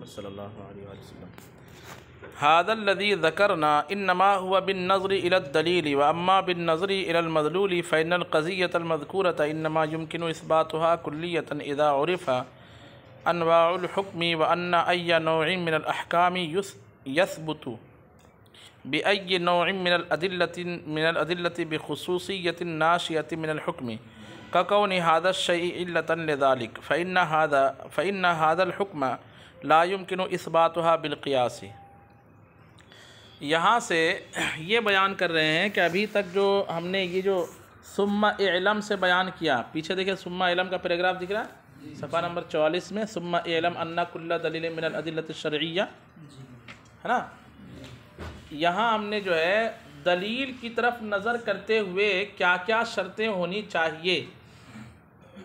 صلی اللہ علیہ وسلم هذا الذي ذكرنا انما هو بالنظر الى الدليل واما بالنظر الى المدلول فان القضيه المذكوره انما يمكن اثباتها كليه اذا عرف انواع الحكم وان اي نوع من الاحكام يثبت باي نوع من الادله بخصوصيه ناشئه من الحكم ككون هذا الشيء علة لذلك فإن هذا الحكم لا يمكن إثباتها بالقياس۔ یہاں سے یہ بیان کر رہے ہیں کہ ابھی تک جو ہم نے یہ جو ثم اعلم سے بیان کیا، پیچھے دیکھیں ثم اعلم کا پیراگراف دکھ رہا ہے صفحہ نمبر 44 میں، ثم اعلم ان کل دلیل من الادلۃ الشرعیہ ہے نا۔ یہاں ہم نے جو ہے دلیل کی طرف نظر کرتے ہوئے کیا کیا شرطیں ہونی چاہیے،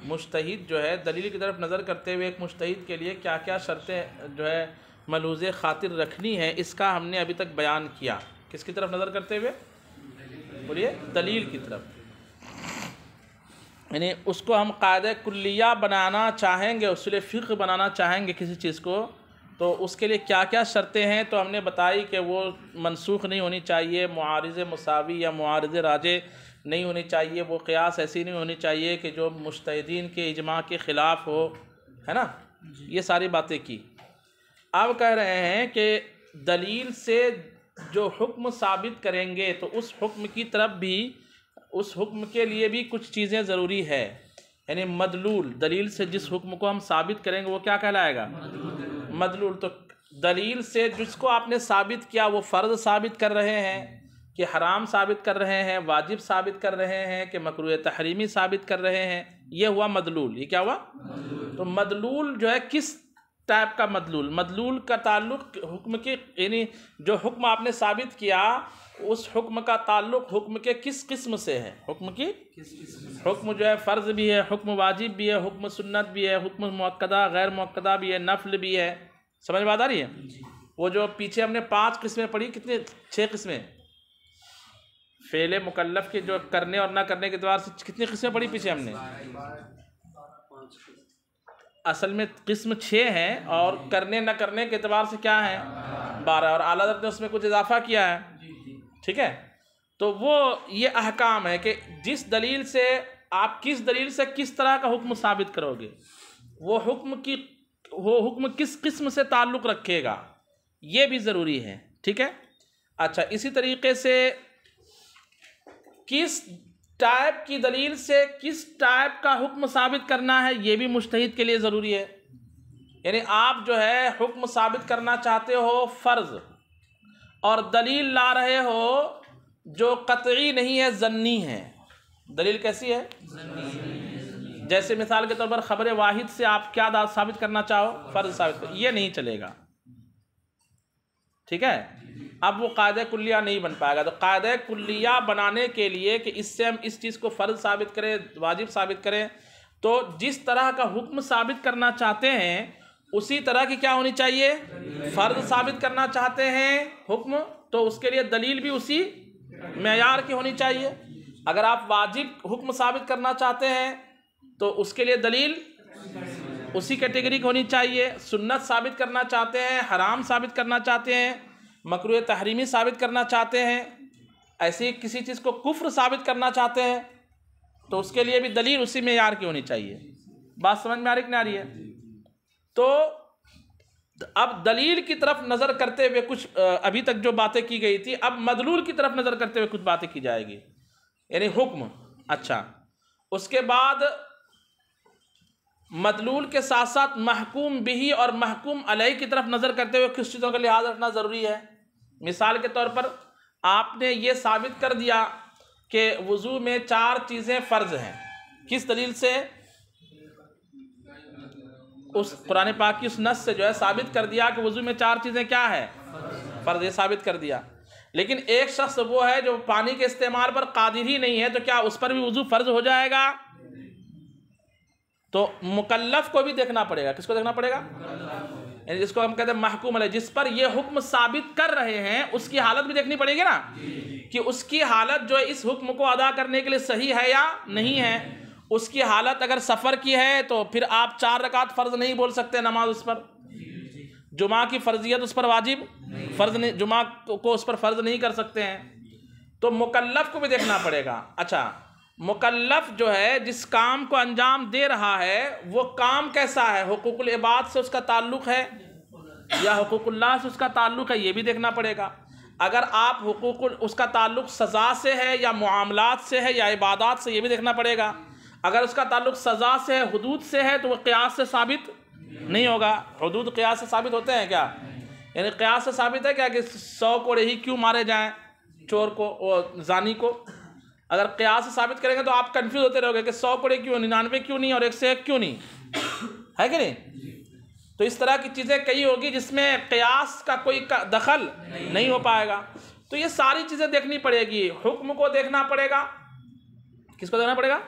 مجتہد جو ہے دلیل کی طرف نظر کرتے ہوئے ایک مجتہد کے لیے کیا کیا شرطیں جو ہے ملحوظ خاطر رکھنی ہے، اس کا ہم نے ابھی تک بیان کیا۔ کس کی طرف نظر کرتے ہوئے؟ بولیے دلیل کی طرف، یعنی اس کو ہم قاعدہ کلیہ بنانا چاہیں گے، اصول فقہ بنانا چاہیں گے کسی چیز کو، تو اس کے لیے کیا کیا شرطیں ہیں، تو ہم نے بتائی کہ وہ منسوخ نہیں ہونی چاہیے، معارض مساوی یا معارض راجح نہیں ہونی چاہیے، وہ قیاس ایسی نہیں ہونی چاہیے کہ جو مجتہدین کے اجماع کے خلاف ہو، ہے نا، یہ ساری باتیں کی۔ اب کہہ رہے ہیں کہ دلیل سے جو حکم ثابت کریں گے تو اس حکم کی طرف بھی، اس حکم کے لیے بھی کچھ چیزیں ضروری ہے، یعنی مدلول، دلیل سے جس حکم کو ہم ثابت کریں گے وہ کیا کہلائے گا؟ مدلول۔ تو دلیل سے جس کو آپ نے ثابت کیا وہ فرض ثابت کر رہے ہیں کہ حرام ثابت کر رہے ہیں، واجب ثابت کر رہے ہیں کہ مکروہ تحریمی ثابت کر رہے ہیں، یہ ہوا مدلول۔ یہ کیا ہوا؟ تو مدلول جو ہے کس ٹائپ کا مدلول؟ مدلول کا تعلق حکم کے، یعنی جو حکم آپ نے ثابت کیا اس حکم کا تعلق حکم کے کس قسم سے ہے؟ حکم کی حکم جو ہے فرض بھی ہے، حکم واجب بھی ہے، حکم سنت بھی ہے، حکم مؤکدہ غیر مؤکدہ بھی ہے، نفل بھی ہے۔ سمجھ بات آ رہی ہے؟ وہ جو پیچھے ہم نے 5 قسمیں پڑھی، کتنے 6 قسمیں فعل مکلف کے جو کرنے اور نہ کرنے کے اعتبار سے کتنی قسمیں پڑھی پیچھے ہم نے؟ اصل میں قسم 6 ہیں اور کرنے نہ کرنے کے اعتبار سے کیا ہیں؟ 12، اور اعلیٰ حضرت نے اس میں کچھ اضافہ کیا ہے، ٹھیک ہے؟ تو وہ یہ احکام ہے کہ جس دلیل سے آپ کس دلیل سے کس طرح کا حکم ثابت کرو گے، وہ حکم کس قسم سے تعلق رکھے گا، یہ بھی ضروری ہے، ٹھیک ہے؟ اچھا، اسی طریقے سے کس ٹائپ کی دلیل سے کس ٹائپ کا حکم ثابت کرنا ہے یہ بھی مجتہد کے لیے ضروری ہے۔ یعنی آپ جو ہے حکم ثابت کرنا چاہتے ہو فرض، اور دلیل لا رہے ہو جو قطعی نہیں ہے، ظنی ہے۔ دلیل کیسی ہے؟ جیسے مثال کے طور پر خبر واحد سے آپ کیا ثابت کرنا چاہو؟ فرض ثابت کر، یہ نہیں چلے گا، ٹھیک ہے؟ اب وہ قاعدہ کلیہ نہیں بن پائے گا۔ تو قاعدہ کلیہ بنانے کے لیے کہ اس سے ہم اس چیز کو فرض ثابت کریں، واجب ثابت کریں، تو جس طرح کا حکم ثابت کرنا چاہتے ہیں اسی طرح کی کیا ہونی چاہیے؟ فرض ثابت کرنا چاہتے ہیں حکم، تو اس کے لیے دلیل بھی اسی معیار کی ہونی چاہیے۔ اگر آپ واجب حکم ثابت کرنا چاہتے ہیں تو اس کے لیے دلیل اسی کیٹیگری کی ہونی چاہیے۔ سنت ثابت کرنا چاہتے ہیں، حرام ثابت کرنا چاہتے ہیں، مکروہ تحریمی ثابت کرنا چاہتے ہیں، ایسی کسی چیز کو کفر ثابت کرنا چاہتے ہیں تو اس کے لیے بھی دلیل اسی معیار کی ہونی چاہیے۔ بات سمجھ میں آ رہی کہ نہیں آ رہی ہے؟ تو اب دلیل کی طرف نظر کرتے ہوئے کچھ ابھی تک جو باتیں کی گئی تھی، اب مدلول کی طرف نظر کرتے ہوئے کچھ باتیں کی جائے گی، یعنی حکم۔ اچھا، اس کے بعد مدلول کے ساتھ ساتھ محکوم بھی اور محکوم علیہ کی طرف نظر کرتے ہوئے کس چیزوں کا لحاظ رکھنا ضروری ہے۔ مثال کے طور پر آپ نے یہ ثابت کر دیا کہ وضو میں 4 چیزیں فرض ہیں، کس دلیل سے؟ اس قرآن پاک کی اس نص سے جو ہے ثابت کر دیا کہ وضو میں 4 چیزیں کیا ہے؟ فرض، یہ ثابت کر دیا۔ لیکن ایک شخص وہ ہے جو پانی کے استعمال پر قادر ہی نہیں ہے، تو کیا اس پر بھی وضو فرض ہو جائے گا؟ تو مکلف کو بھی دیکھنا پڑے گا۔ کس کو دیکھنا پڑے گا؟ یعنی جس کو ہم کہتے ہیں محکوم علیہ، جس پر یہ حکم ثابت کر رہے ہیں اس کی حالت بھی دیکھنی پڑے گی نا، کہ اس کی حالت جو اس حکم کو ادا کرنے کے لیے صحیح ہے یا نہیں ہے۔ اس کی حالت اگر سفر کی ہے تو پھر آپ 4 رکعت فرض نہیں بول سکتے نماز اس پر۔ جمعہ کی فرضیت اس پر واجب فرض نہیں، جمعہ کو اس پر فرض نہیں کر سکتے ہیں، تو مکلف کو بھی دیکھنا پڑے گا۔ اچھا مکلف جو ہے جس کام کو انجام دے رہا ہے وہ کام کیسا ہے، حقوق العباد سے اس کا تعلق ہے یا حقوق اللہ سے اس کا تعلق ہے، یہ بھی دیکھنا پڑے گا۔ اگر آپ اس کا تعلق سزا سے ہے یا معاملات سے ہے یا عبادات سے، یہ بھی دیکھنا پڑے گا۔ اگر اس کا تعلق سزا سے ہے، حدود سے ہے، تو وہ قیاس سے ثابت نہیں ہوگا۔ حدود قیاس سے ثابت ہوتے ہیں کیا؟ یعنی قیاس سے ثابت ہے کیا کہ 100 کوڑے ہی کیوں مارے جائیں چور کو، زانی کو؟ اگر قیاس سے ثابت کریں گے تو آپ کنفیوز ہوتے رہو گے کہ 100 کوڑے کیوں، 99 کیوں نہیں اور 1 سے 1 کیوں نہیں، ہے کہ نہیں؟ تو اس طرح کی چیزیں کئی ہوگی جس میں قیاس کا کوئی دخل نہیں ہو پائے گا۔ تو یہ ساری چیزیں دیکھنی پڑے گی۔ حکم کو دیکھنا پڑے گا، کس کو دیکھنا پڑے گا؟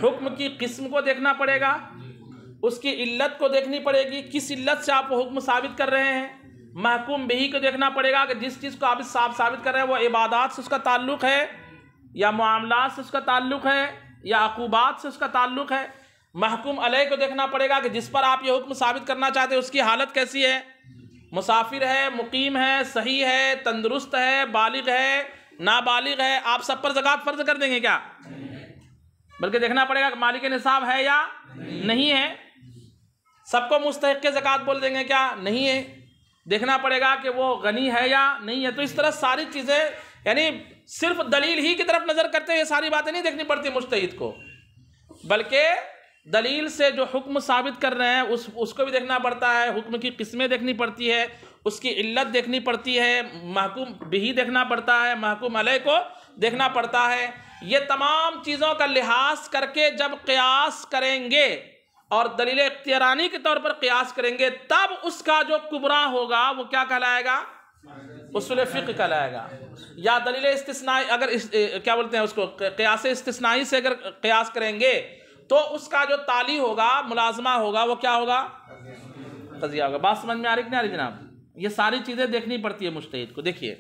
حکم کی قسم کو دیکھنا پڑے گا، اس کی علت کو دیکھنی پڑے گی، کس علت سے آپ حکم ثابت کر رہے ہیں۔ محکوم بہی کو دیکھنا پڑے گا کہ جس چیز کو آپ ثابت کر رہے ہیں وہ عبادات سے اس کا تعلق ہے یا معاملات سے اس کا تعلق ہے یا عقوبات سے اس کا تعلق ہے۔ محکوم علیہ کو دیکھنا پڑے گا کہ جس پر آپ یہ حکم ثابت کرنا چاہتے ہیں اس کی حالت کیسی ہے، مسافر ہے، مقیم ہے، صحیح ہے، تندرست ہے، بالغ ہے، نابالغ ہے۔ آپ سب پر زکوٰۃ فرض کر دیں گے کیا؟ بلکہ دیکھنا پڑے گا کہ مالک نصاب ہے یا نہیں ہے۔ سب کو مستحق زکوٰۃ بول دیں گے کیا؟ نہیں ہے۔ دیکھنا پڑے گا کہ وہ غنی ہے یا نہیں ہے۔ تو اس طرح ساری چیزیں، یعنی صرف دلیل ہی کی طرف نظر کرتے ہیں، یہ ساری باتیں نہیں دیکھنی پڑتی مجتہد کو، بلکہ دلیل سے جو حکم ثابت کر رہے ہیں اس کو بھی دیکھنا پڑتا ہے، حکم کی قسمیں دیکھنی پڑتی ہے، اس کی علت دیکھنی پڑتی ہے، محکوم بہی دیکھنا پڑتا ہے، محکوم علیہ کو دیکھنا پڑتا ہے۔ یہ تمام چیزوں کا لحاظ کر کے جب قیاس کریں گے اور دلیل اختیارانی کے طور پر قیاس کریں گے، تب اس کا جو کبریٰ ہوگا وہ کیا کہلائے گا؟ اصول فقہ کہلائے گا۔ یا دلیل استثنائی، اگر کیا بولتے ہیں اس کو، قیاس استثنائی سے اگر قیاس کریں گے تو اس کا جو تالی ہوگا، ملازمہ ہوگا، وہ کیا ہوگا؟ قضیہ ہوگا۔ بات سمجھ میں آ رہی کہ نہیں آ رہی جناب؟ یہ ساری چیزیں دیکھنی پڑتی ہے مجتہد کو۔ دیکھیے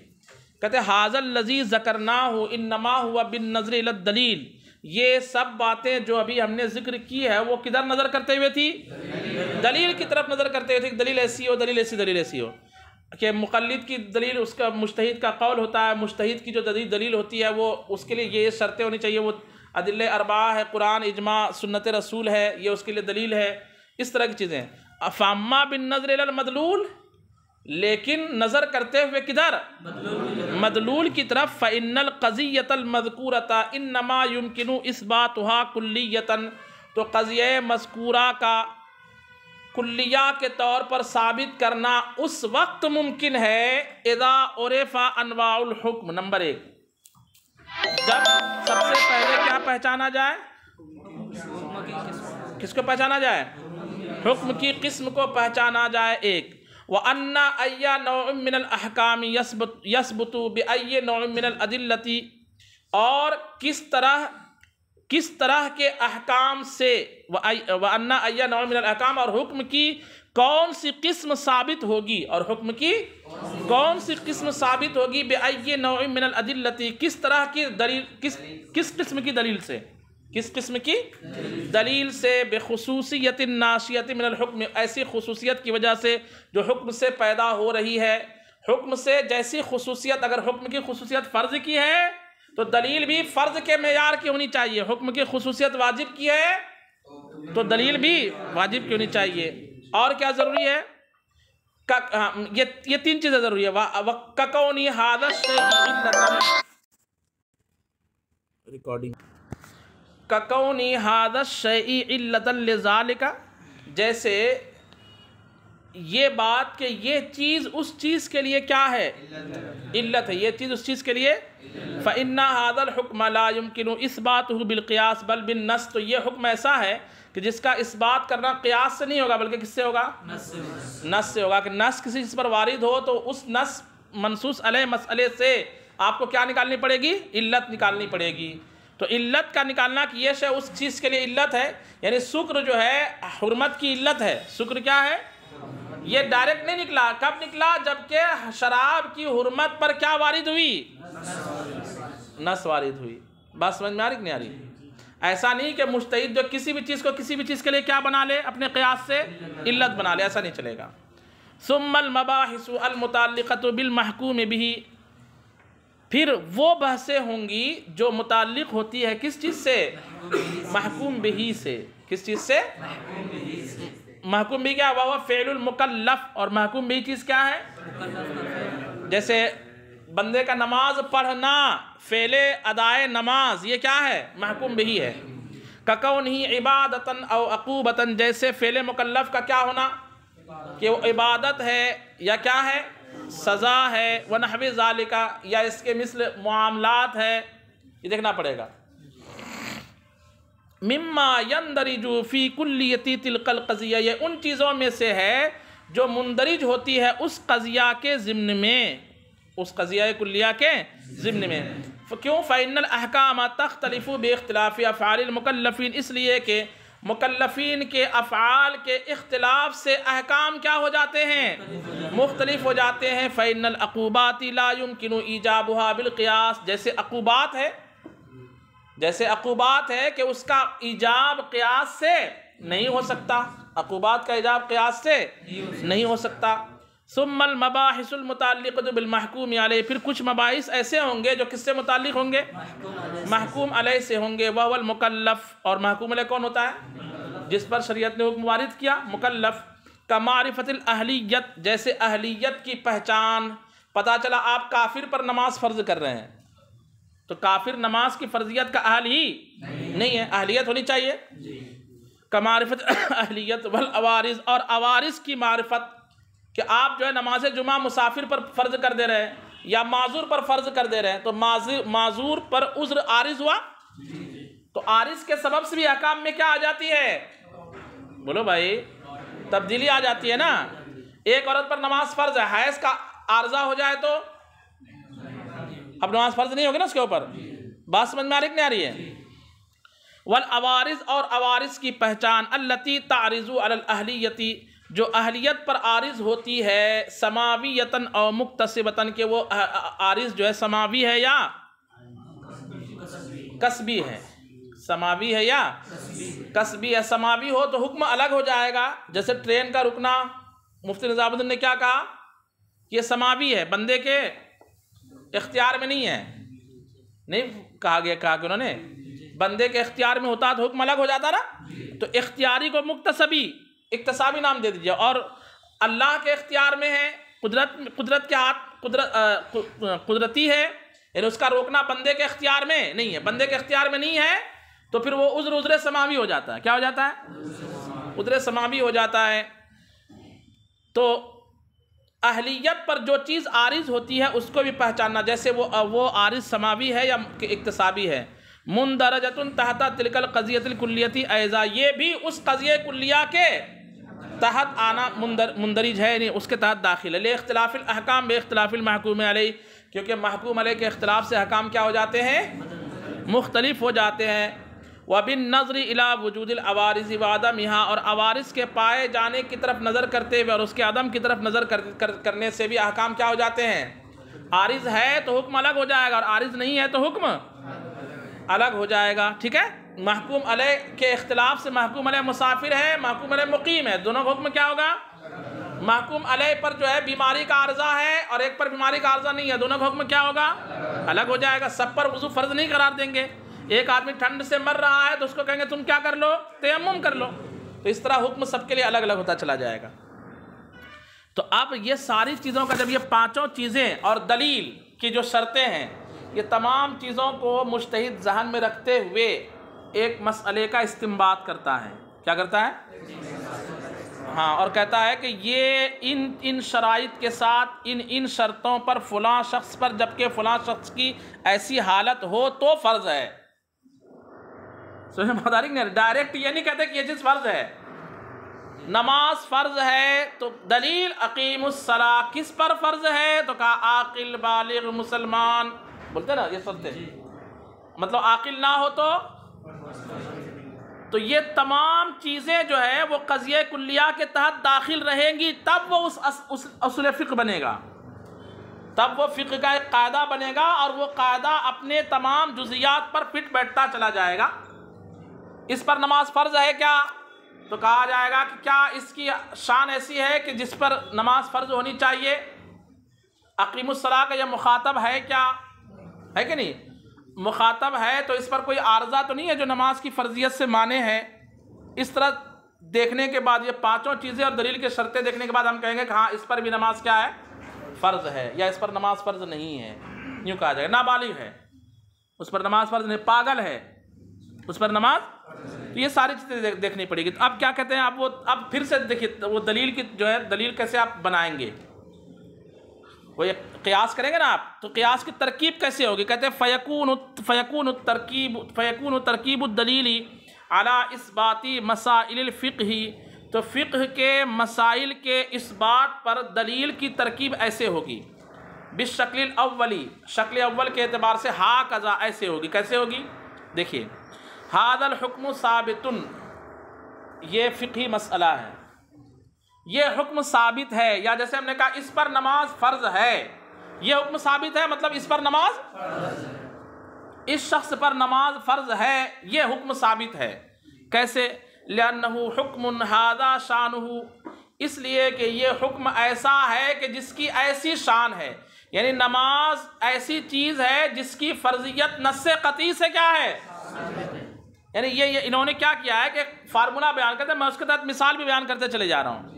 کہتے ہیں ھذا الذی ذکرناہ انما ہوا بالنظر الی الدلیل، یہ سب باتیں جو ابھی ہم نے ذکر کی ہے وہ کدھر نظر کرتے ہوئے تھی؟ دلیل کی طرف نظر کرتے ہوئے تھی کہ دلیل ایسی ہو، دلیل ایسی، دلیل ایسی ہو۔ کہ مقلد کی دلیل اس کا مجتہد کا قول ہوتا ہے، مجتہد کی جو دلیل ہوتی ہے وہ اس کے لیے یہ شرطیں ہونی چاہیے، وہ ادلہ اربعہ ہے، قرآن، اجماع، سنت رسول ہے، یہ اس کے لیے دلیل ہے، اس طرح کی چیزیں۔ فاما بالنظر الی المدلول، لیکن نظر کرتے ہوئے کدھر؟ مدلول کی طرف۔ فإن القضیۃ المذکورۃ انما یمکن اثباتها کلیۃ، تو قضیہ مذکورہ کا کلیہ کے طور پر ثابت کرنا اس وقت ممکن ہے اذا عرف انواع الحکم، نمبر 1، جب سب سے پہلے کیا پہچانا جائے؟ کس کو پہچانا جائے؟ حکم کی قسم کو پہچانا جائے، ایک۔ وَأَنَّ أَيَّ نَوْعٍ مِّنَ الْأَحْكَامِ يَثْبُتُ بِأَيِّ نَوْعٍ مِّنَ الْأَدِلَّةِ، اور کس طرح کے احکام سے، وَأَنَّ أَيَّ نَوْعٍ مِّنَ الْأَحْكَامِ، اور حکم کی کون سی قسم ثابت ہوگی، اور حکم کی کون سی قسم ثابت ہوگی، بِأَيِّ نَوْعٍ مِّنَ الْأَدِلَّةِ، کس طرح کی دلیل، کس قسم کی دلیل سے، کس قسم کی دلیل سے، بخصوصیت ناشیت من الحکم، ایسی خصوصیت کی وجہ سے جو حکم سے پیدا ہو رہی ہے۔ حکم سے جیسی خصوصیت، اگر حکم کی خصوصیت فرض کی ہے تو دلیل بھی فرض کے معیار کی ہونی چاہیے، حکم کی خصوصیت واجب کی ہے تو دلیل بھی واجب کی ہونی چاہیے۔ اور کیا ضروری ہے؟ یہ 3 چیزیں ضروری ہے۔ وَكَكَوْنِ هَذَا الشَّيْءِ عِلَّةً، ریکارڈنگ، کَكَوْنِ هَذَا الشَّيْءِ عِلَّةً لِذَلِكَ، جیسے یہ بات کہ یہ چیز اس چیز کے لیے کیا ہے؟ علت ہے، یہ چیز اس چیز کے لیے۔ فَإِنَّ هَذَا الْحُكْمَ لَا يُمْكِنُ إِثْبَاتُهُ بِالْقِيَاسِ بَلْ بِالنَّصِّ، تو یہ حکم ایسا ہے کہ جس کا اس بات کرنا قیاس سے نہیں ہوگا بلکہ کس سے ہوگا؟ نص سے ہوگا۔ کہ نص کسی چیز پر وارد ہو تو اس نص منصوص علیہ مسئلے سے آپ کو کیا نکالنی پڑے گی؟ علت نکالنی پڑے گی۔ تو علت کا نکالنا کہ یہ شے اس چیز کے لیے علت ہے، یعنی سکر جو ہے حرمت کی علت ہے۔ سکر کیا ہے؟ یہ ڈائریکٹ نہیں نکلا، کب نکلا؟ جبکہ شراب کی حرمت پر کیا وارد ہوئی؟ نص وارد ہوئی۔ بات سمجھ میں آ رہی کہ نہیں آ رہی؟ ایسا نہیں کہ مجتہد جو کسی بھی چیز کو کسی بھی چیز کے لیے کیا بنا لے، اپنے قیاس سے علت بنا لے، ایسا نہیں چلے گا۔ ثم المباحث المتعلقۃ بالمحکوم بہ، پھر وہ بحثیں ہوں گی جو متعلق ہوتی ہے کس چیز سے؟ محکوم بہ سے۔ کس چیز سے؟ محکوم بہ کیا؟ وہ فعل المکلف، اور محکوم بہ چیز کیا ہے؟ جیسے بندے کا نماز پڑھنا، فعل ادائے نماز، یہ کیا ہے؟ محکوم بہ ہے۔ کَکَوْنِهِ عِبَادَةً او عقوبةً، جیسے فعل مکلف کا کیا ہونا کہ وہ عبادت ہے یا کیا ہے؟ سزا ہے، وَنَحْوِ ذَلِكَ، یا اس کے مثل معاملات ہے، یہ دیکھنا پڑے گا۔ مما يندرج فی کلیتی تلک القضیہ، یہ ان چیزوں میں سے ہے جو مندرج ہوتی ہے اس قضیہ کے ضمن میں، اس قضیہ کلیہ کے ضمن میں۔ کیوں؟ فإن الأحکام تختلف باختلاف افعال المکلفین، اس لیے کہ مکلفین کے افعال کے اختلاف سے احکام کیا ہو جاتے ہیں؟ مختلف ہو جاتے ہیں۔ فإن العقوبات لا يمكن ایجابها بالقیاس، جیسے عقوبات ہے کہ اس کا ایجاب قیاس سے نہیں ہو سکتا، عقوبات کا ایجاب قیاس سے نہیں ہو سکتا۔ ثم المباحث المتعلقۃ بالمحکوم علیہ، پھر کچھ مباحث ایسے ہوں گے جو کس سے متعلق ہوں گے؟ محکوم علیہ سے ہوں گے۔ وہو المکلف، اور محکوم علیہ کون ہوتا ہے؟ جس پر شریعت نے حکم وارد کیا، مکلف۔ کمعرفت الاہلیت، جیسے اہلیت کی پہچان، پتہ چلا آپ کافر پر نماز فرض کر رہے ہیں، تو کافر نماز کی فرضیت کا اہل ہی نہیں ہے، اہلیت ہونی چاہیے۔ کمعرفت اہلیت والعوارض، اور عوارض کی معرفت، کہ آپ جو ہے نماز جمعہ مسافر پر فرض کر دے رہے ہیں یا معذور پر فرض کر دے رہے ہیں، تو معذور پر عذر عارض ہوا، تو عارض کے سبب سے بھی احکام میں کیا آ جاتی ہے؟ بولو بھائی، تبدیلی آ جاتی ہے نا۔ ایک عورت پر نماز فرض ہے، حیض کا عارضہ ہو جائے تو اب نماز فرض نہیں ہوگی نا اس کے اوپر۔ بات سمجھ میں آ رہی ہے؟ والعوارض، اور عوارض کی پہچان، التی تعرض علی الاہلیتی، جو اہلیت پر عارض ہوتی ہے، سماویتاً او مکتسبتاً، کہ وہ عارض جو ہے سماوی ہے یا کسبی ہے، سماوی ہے یا کسبی ہے۔ سماوی ہو تو حکم الگ ہو جائے گا، جیسے ٹرین کا رکنا، مفتی نظام الدین نے کیا کہا؟ یہ سماوی ہے، بندے کے اختیار میں نہیں ہے، نہیں کہا گیا، کہا کہ انہوں نے بندے کے اختیار میں ہوتا تو حکم الگ ہو جاتا نا، تو اختیاری کو مکتسبی، اکتسابی نام دے دیجیے، اور اللہ کے اختیار میں ہے، قدرت کے ہاتھ، قدرتی ہے، یعنی اس کا روکنا بندے کے اختیار میں نہیں ہے، بندے کے اختیار میں نہیں ہے، تو پھر وہ عذر سماوی ہو جاتا ہے۔ کیا ہو جاتا ہے؟ عذر سماوی ہو جاتا ہے۔ تو اہلیت پر جو چیز عارض ہوتی ہے اس کو بھی پہچاننا، جیسے وہ عارض سماوی ہے یا اکتسابی ہے۔ مندرجۃ تحت تلک القضیۃ الکلیۃ ایضا، یہ بھی اس قضیہ کلیہ کے تحت آنا مندرج ہے، یعنی اس کے تحت داخل ہے۔ لاختلاف الاحکام باختلاف المحکوم علیہ، کیونکہ محکوم علیہ کے اختلاف سے احکام کیا ہو جاتے ہیں؟ مختلف ہو جاتے ہیں۔ وبالنظر الی وجود العوارض وعدمها، اور عوارض کے پائے جانے کی طرف نظر کرتے ہوئے اور اس کے عدم کی طرف نظر کرنے سے بھی احکام کیا ہو جاتے ہیں؟ عارض ہے تو حکم الگ ہو جائے گا، اور عارض نہیں ہے تو حکم الگ ہو جائے گا۔ ٹھیک ہے؟ محکوم علیہ کے اختلاف سے محکوم علیہ مسافر ہے، محکوم علیہ مقیم ہے، دونوں کا حکم کیا ہوگا؟ محکوم علیہ پر جو ہے بیماری کا عارضہ ہے اور ایک پر بیماری کا عارضہ نہیں ہے، دونوں کا حکم کیا ہوگا؟ الگ ہو جائے گا۔ سب پر وضو فرض نہیں قرار دیں گے، ایک آدمی ٹھنڈ سے مر رہا ہے تو اس کو کہیں گے تم کیا کر لو؟ تیمم کر لو۔ تو اس طرح حکم سب کے لیے الگ الگ ہوتا چلا جائے گا۔ تو اب یہ ساری چیزوں کا جب یہ پانچوں چیزیں اور دلیل کی جو شرطیں ہیں، یہ تمام چیزوں کو مجتہد ذہن میں رکھتے ہوئے ایک مسئلے کا استنباط کرتا ہے۔ کیا کرتا ہے؟ ہاں، اور کہتا ہے کہ یہ ان شرائط کے ساتھ ان شرطوں پر فلاں شخص پر، جبکہ فلاں شخص کی ایسی حالت ہو تو فرض ہے۔ سمجھ میں آ رہی ہے؟ ڈائریکٹ یہ نہیں کہتے کہ یہ چیز فرض ہے۔ نماز فرض ہے تو دلیل اقیم الصلاۃ، کس پر فرض ہے؟ تو کہا عاقل بالغ مسلمان، بولتے نا یہ سنتے، مطلب عاقل نہ ہو تو یہ تمام چیزیں جو ہے وہ قضیہ کلیہ کے تحت داخل رہیں گی، تب وہ اس اصول فقہ بنے گا، تب وہ فقہ کا ایک قاعدہ بنے گا، اور وہ قاعدہ اپنے تمام جزیات پر فٹ بیٹھتا چلا جائے گا۔ اس پر نماز فرض ہے کیا؟ تو کہا جائے گا کہ کیا اس کی شان ایسی ہے کہ جس پر نماز فرض ہونی چاہیے؟ اقیم الصلاۃ کا یہ مخاطب ہے کیا؟ ہے کہ نہیں؟ مخاطب ہے تو اس پر کوئی عارضہ تو نہیں ہے جو نماز کی فرضیت سے مانے ہے؟ اس طرح دیکھنے کے بعد یہ پانچوں چیزیں اور دلیل کے شرطیں دیکھنے کے بعد ہم کہیں گے کہ ہاں اس پر بھی نماز کیا ہے؟ فرض ہے، یا اس پر نماز فرض نہیں ہے، یوں کہا جائے گا۔ نابالغ ہے اس پر نماز فرض نہیں، پاگل ہے اس پر نماز، تو یہ ساری چیزیں دیکھنی پڑے گی۔ تو اب کیا کہتے ہیں آپ، وہ اب پھر سے دیکھیے وہ دلیل کی جو ہے دلیل کیسے آپ بنائیں گے، وہ یہ قیاس کریں گے نا آپ، تو قیاس کی ترکیب کیسے ہوگی؟ کہتے ہیں فیکون ترکیب الدلیل علی اثبات مسائل الفقہ، تو فقہ کے مسائل کے اثبات پر دلیل کی ترکیب ایسے ہوگی، بالشکل الاولی، شکل اول کے اعتبار سے، ہاکذا ایسے ہوگی۔ کیسے ہوگی؟ دیکھیے، ھذا الحکم ثابت، یہ فقہی مسئلہ ہے، یہ حکم ثابت ہے، یا جیسے ہم نے کہا اس پر نماز فرض ہے، یہ حکم ثابت ہے مطلب اس پر نماز، اس شخص پر نماز فرض ہے، یہ حکم ثابت ہے۔ کیسے؟ لأنہ حکم ھذا شانہ، اس لیے کہ یہ حکم ایسا ہے کہ جس کی ایسی شان ہے، یعنی نماز ایسی چیز ہے جس کی فرضیت نص قطعی سے کیا ہے؟ یعنی یہ انہوں نے کیا کیا ہے کہ فارمولہ بیان کرتے ہیں، میں اس کے تحت مثال بھی بیان کرتے چلے جا رہا ہوں۔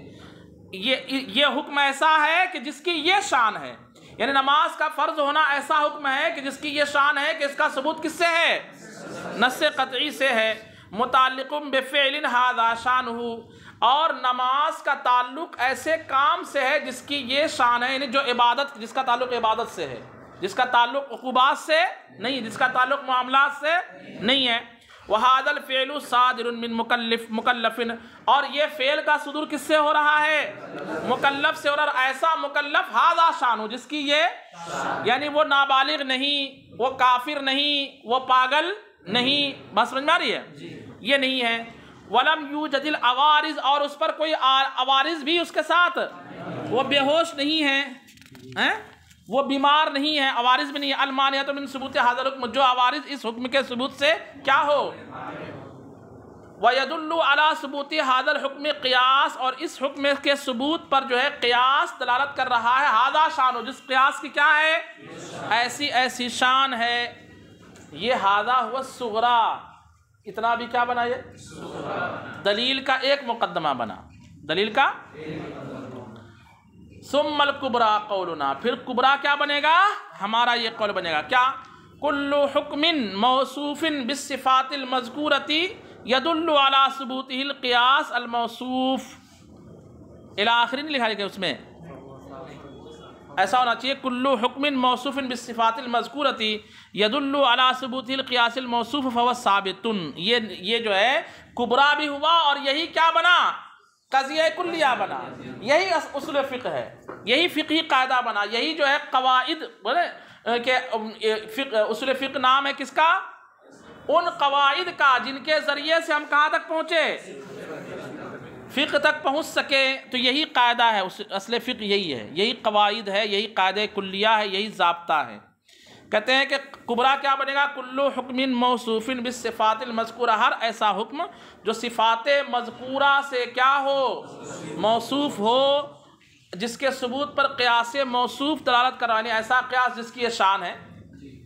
یہ حکم ایسا ہے کہ جس کی یہ شان ہے، یعنی نماز کا فرض ہونا ایسا حکم ہے کہ جس کی یہ شان ہے کہ اس کا ثبوت کس سے ہے؟ نص قطعی سے ہے۔ متعلق بفعل ھذا شانہ، اور نماز کا تعلق ایسے کام سے ہے جس کی یہ شان ہے، یعنی جو عبادت، جس کا تعلق عبادت سے ہے، جس کا تعلق عقوبات سے نہیں، جس کا تعلق معاملات سے نہیں ہے۔ وَهَذَا الْفِعْلُ صَادِرٌ مِّن مُكَلَّفٍ، اور یہ فعل کا صدور کس سے ہو رہا ہے؟ مکلف سے، اور ایسا مکلف ھذا شانہ، جس کی یہ، یعنی وہ نابالغ نہیں، وہ کافر نہیں، وہ پاگل نہیں، بات سمجھ میں آ رہی ہے؟ یہ نہیں ہے۔ وَلَمْ يُوجَدِ الْعَوَارِض، اور اس پر کوئی عوارض بھی اس کے ساتھ، وہ بے ہوش نہیں ہے، وہ بیمار نہیں ہے، عوارض بھی نہیں ہے۔ المانعۃ من ثبوت ھذا الحکم، جو عوارض اس حکم کے ثبوت سے کیا ہو؟ وَيَدُلُّ عَلَى ثُبُوتِ ھذا الحکم قیاس، اور اس حکم کے ثبوت پر جو ہے قیاس دلالت کر رہا ہے، ھذا شانہ، جس قیاس کی کیا ہے؟ ایسی شان ہے۔ یہ ھذا ہوا الصغریٰ، اتنا بھی کیا بنا؟ یہ دلیل کا ایک مقدمہ بنا، دلیل کا۔ ثم الکبریٰ قولنا، پھر کبریٰ کیا بنے گا؟ ہمارا یہ قول بنے گا، کیا؟ کل حکم موصوف بالصفات المذکورۃ یدل علی ثبوتہ القیاس الموصوف، الی آخر نہیں لکھا گیا اس میں، ایسا ہونا چاہیے، کل حکم موصوف بالصفات المذکورۃ یدل علی ثبوتہ القیاس الموصوف فهو ثابت، یہ جو ہے کبریٰ بھی ہوا، اور یہی کیا بنا؟ قضیہ کلیہ بنا، یہی اصول فقہ ہے، یہی فقہی قاعدہ بنا، یہی جو ہے قواعد بولے کہ اصول فقہ نام ہے کس کا؟ ان قواعد کا جن کے ذریعے سے ہم کہاں تک پہنچے؟ فقہ تک پہنچ سکے، تو یہی قاعدہ ہے، اصل فقہ یہی ہے، یہی قواعد ہے، یہی قاعدہ کلیہ ہے، یہی ضابطہ ہے۔ کہتے ہیں کہ کبریٰ کیا بنے گا؟ کل حکم موصوف بالصفات المذکورہ، ہر ایسا حکم جو صفات مذکورہ سے کیا ہو؟ موصوف ہو، جس کے ثبوت پر قیاس موصوف دلالت کر رہا ہے، یعنی ایسا قیاس جس کی یہ شان ہے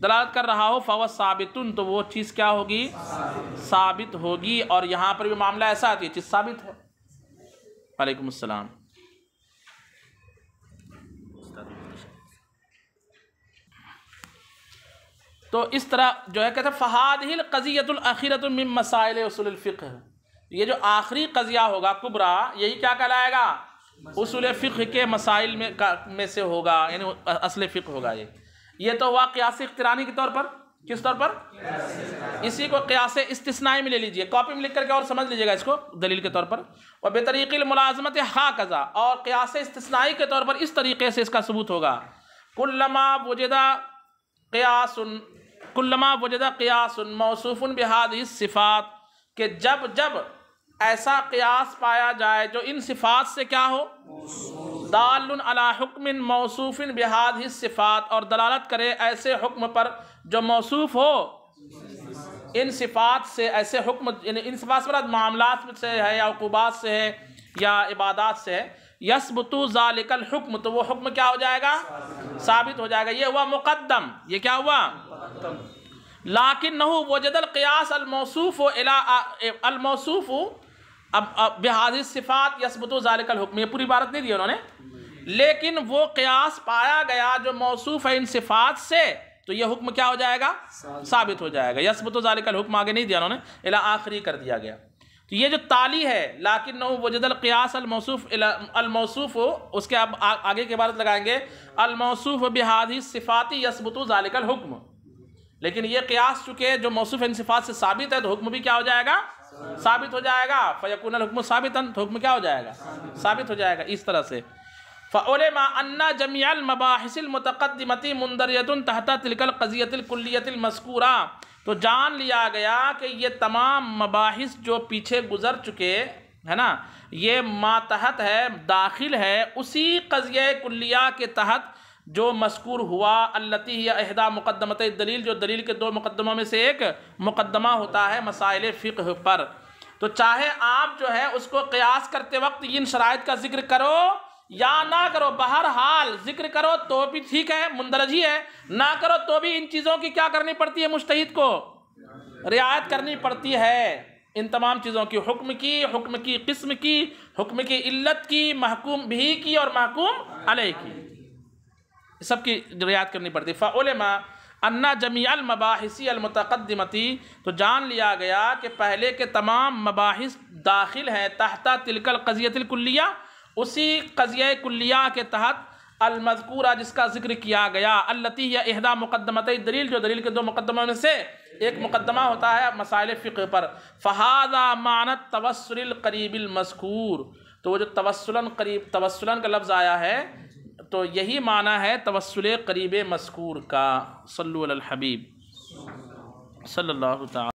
دلالت کر رہا ہو، فهو ثابت، تو وہ چیز کیا ہوگی؟ ثابت ہوگی۔ اور یہاں پر بھی معاملہ ایسا ہے، یہ چیز ثابت ہے۔ وعلیکم السلام۔ تو اس طرح جو ہے کہتے ہیں فَهَذِهِ الْقَضِيَّةُ الْأَخِيرَةُ مِن مَسَائِلِ اصول الفقہ، یہ جو آخری قضیہ ہوگا کبریٰ، یہی کیا کہلائے گا؟ اصول فقہ کے مسائل میں سے ہوگا، یعنی اصل فقہ ہوگا۔ یہ تو ہوا قیاس اقترانی کے طور پر، کس طور پر؟ اسی کو قیاس استثنائی میں لے لیجئے، کاپی میں لکھ کر کے اور سمجھ لیجئے گا اس کو دلیل کے طور پر۔ وَبِطَرِيقِ الْمُلَازَمَةِ هَكَذَا، اور قیاس استثنائی کے طور پر اس طریقے سے اس کا ثبوت ہوگا۔ کلما وجد قیاس موصوف بهذه الصفات، کہ جب ایسا قیاس پایا جائے جو ان صفات سے کیا ہو؟ دال علی حکم موصوف بهذه الصفات، اور دلالت کرے ایسے حکم پر جو موصوف ہو ان صفات سے ایسے حکم، یعنی ان صفات سے مراد معاملات سے ہے یا عقوبات سے ہے یا عبادات سے ہے، یثبت ذالک الحکم، تو وہ حکم کیا ہو جائے گا؟ ثابت ہو جائے گا. یہ ہوا مقدم. یہ کیا ہوا؟ لیکنہ وجد القیاس الموصوف الموصوف بہذه الصفات یثبت ذالک الحکم. یہ پوری عبارت نہیں دی انہوں نے، لیکن وہ قیاس پایا گیا جو موصوف ہے ان صفات سے، تو یہ حکم کیا ہو جائے گا؟ ثابت ہو جائے گا. یثبت ذالک الحکم آگے نہیں دیا انہوں نے، الی آخری کر دیا گیا. تو یہ جو تالی ہے لیکنہ وجد القیاس الموصوف، اس کے اب آگے کی عبارت لگائیں گے الموصوف بہذه الصفات یثبت ذالک الحکم. لیکن یہ قیاس چونکہ جو موصوف ان صفات سے ثابت ہے تو حکم بھی کیا ہو جائے گا؟ ثابت ہو جائے گا. فیکون الحکم ثابتا، تو حکم کیا ہو جائے گا؟ ثابت ہو جائے گا. اس طرح سے فعلم ان جميع المباحث المتقدمة مندرجة تحت تلك القضية الكلية المذكورة. تو جان لیا گیا کہ یہ تمام مباحث جو پیچھے گزر چکے ہے نا، یہ ماتحت ہے، داخل ہے اسی قضیہ کلیہ کے تحت جو مذکور ہوا. التی ہی احدی مقدمۃ الدلیل، جو دلیل کے دو مقدموں میں سے ایک مقدمہ ہوتا ہے مسائل فقہ پر. تو چاہے آپ جو ہے اس کو قیاس کرتے وقت ان شرائط کا ذکر کرو یا نہ کرو، بہرحال ذکر کرو تو بھی ٹھیک ہے، مندرج ہی ہے، نہ کرو تو بھی ان چیزوں کی کیا کرنی پڑتی ہے؟ مجتہد کو رعایت کرنی پڑتی ہے. ان تمام چیزوں کی، حکم کی قسم کی، حکم کی علت کی، محکوم بھی کی اور محکوم علیہ کی، سب کی رعایت کرنی پڑتی. فعلم ان جمیع المباحث المتقدمۃ، تو جان لیا گیا کہ پہلے کے تمام مباحث داخل ہیں تحت تلک القضیۃ الکلیہ، اسی قضیہ کلیہ کے تحت المذکورہ جس کا ذکر کیا گیا. التی ہی احدی مقدمۃ الدلیل، جو دلیل کے دو مقدموں میں سے ایک مقدمہ ہوتا ہے مسائل فقہ پر. فہذا معنی التوسل القریب المذکور، تو وہ جو توسلاً کا لفظ آیا ہے تو یہی معنی ہے توسل قریب مذکور کا. صلو علی الحبیب صلی اللہ تعالی.